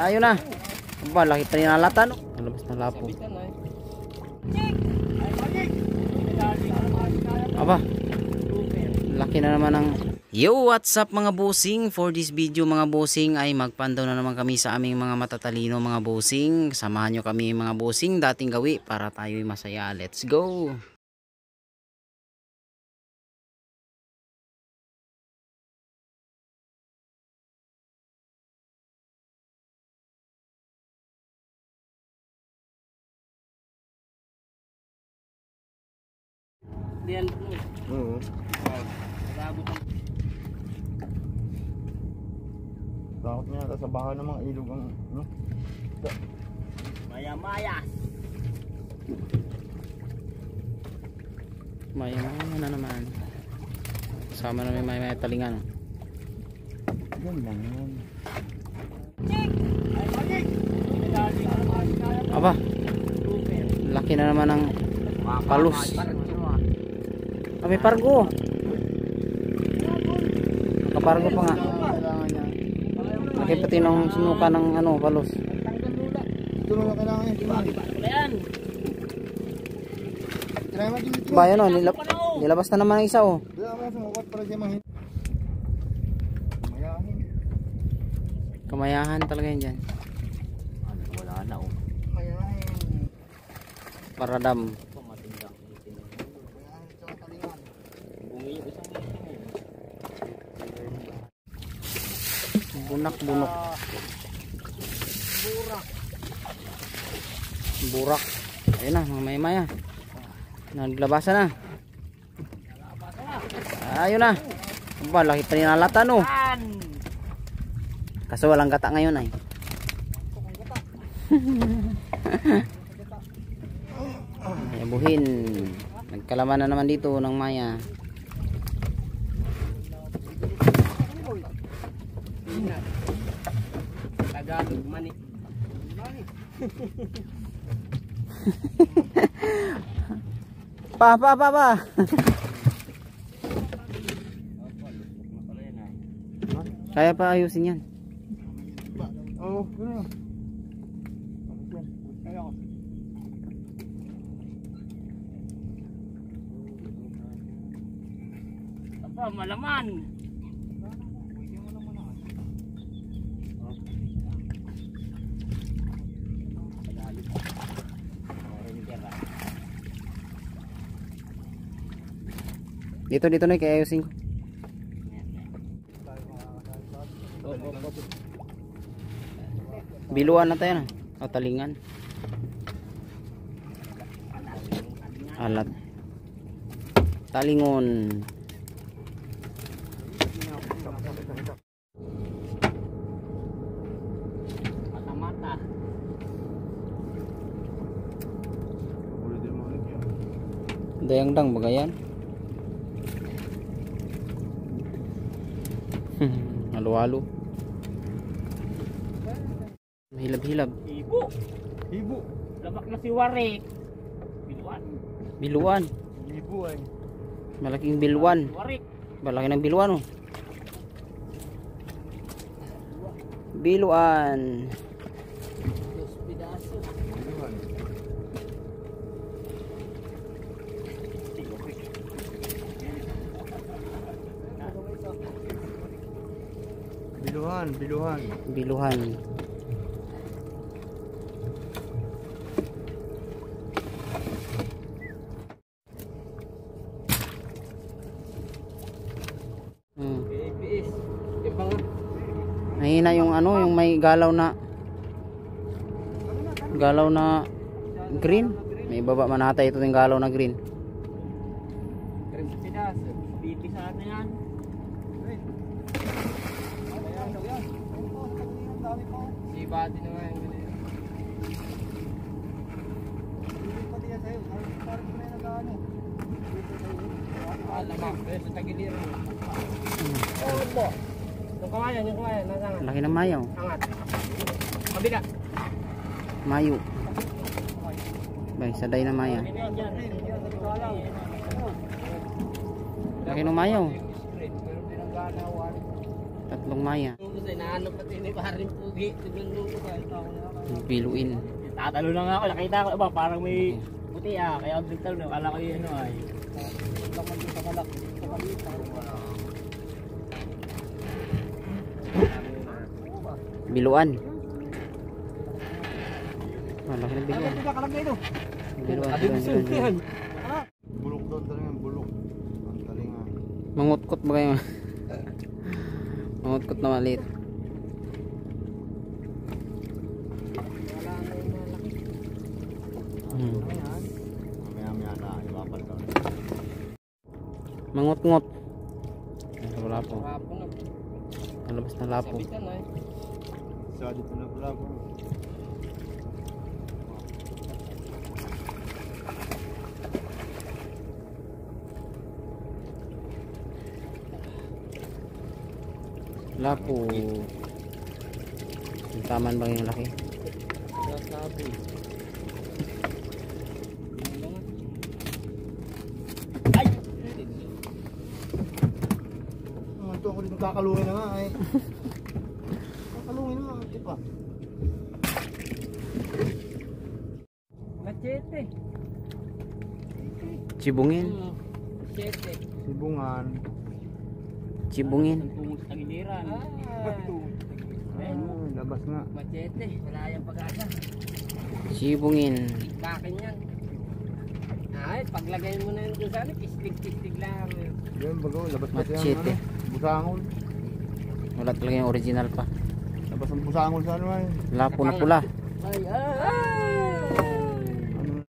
Ayun na. Aba, laki pa rin nalata, no? Nalabas na lapo. Aba, laki na naman ang... Yo, what's up mga bossing? For this video mga bossing ay magpandaw na naman kami sa aming mga matatalino mga bossing. Samahan nyo kami mga bossing, dating gawi para tayo'y masaya. Let's go! Takot niya sa baha ng mga ilog ang no? Maya-maya na naman. Kasama na may maya talingan. Yan lang yan. Aba, laki na naman ang palus. Ah, may pargo. Nakapargo pa nga. Laki pati ng sinuka ng ano, palus. Ito lang kailangan yan. Ba yan o, nilabas na naman ang isa o. Kamayahan talaga yan dyan. Wala na o. Paradam. Bunak-bunok. Burak. Ayun na, mga maya-maya. Naglabasan na. Ayun na. Aba, laki pa rin nalata no. Kaso walang gata ngayon ay. Ay buhin. Nagkalaman na naman dito ng maya. Tagalog mani. Pa. Kaya pa ayusin yan. Oo, gano'n. Apa, malaman. Dito na kaya ayusin ko. Biluan na tayo na. O talingan. Alat. Talingon. Mata-mata. Dayang-dang bagayan. Halo-halo. Hilab-hilab. Ibu. Labak na si Warik. Biluan. Ibu ay. Malaking biluan. Warik. Malaki ng biluan oh. Biluan. Biluhan. Mahina yung ano, yung may galaw na green. May baba manata ito yung galaw na green. Bati naman yung ganyan. Alam mo, sa tagiliran. Oh, po. Yung kawayan, nasangat. Laki ng mayaw. Angat. Kabila. Mayo. Bay, saday na maya. Laki ng mayaw. Tatlong maya. Kasi naanap pati ni paring pugi. Tignan mo ko kahit ako na. Biluin. Tatalo lang ako. Nakita ko ba parang may puti kaya ako bigtalo na. Akala ko yun ay. Lakad sa kalak. Sa kalita. Biluan. Laki ng biluan. Kalag na ito. Biluan. Bulok doon talaga, bulok. Ang talinga. Mangutkot ba kayo? Mangutkot na maliit. Mamaya na, ibabal doon. Mangut-ngot. Wala po. Kapo na. Nalabas na lapo. Sabitan na eh. Isa dito na pala po. Lapo. Yung taman ba yung laki? Sabi. Ay! Ito ako dito kakalungin na nga eh. Kakalungin na nga, di ba? Machete. Chibungin. Machete. Sibungan. Chibungin. Tungo sa tagiliran. Labas nga. Machete. Wala yung pag-asa. Chibungin. Kakin yan. Ay, paglagay mo na yun doon sa akin, kistig-kistig lang. Yan bago, labas pati ang Machete. busangol. Wala talaga yung original pa. Labas ang busangol sa ano eh. Lapo na pula. Ay, ay, ay!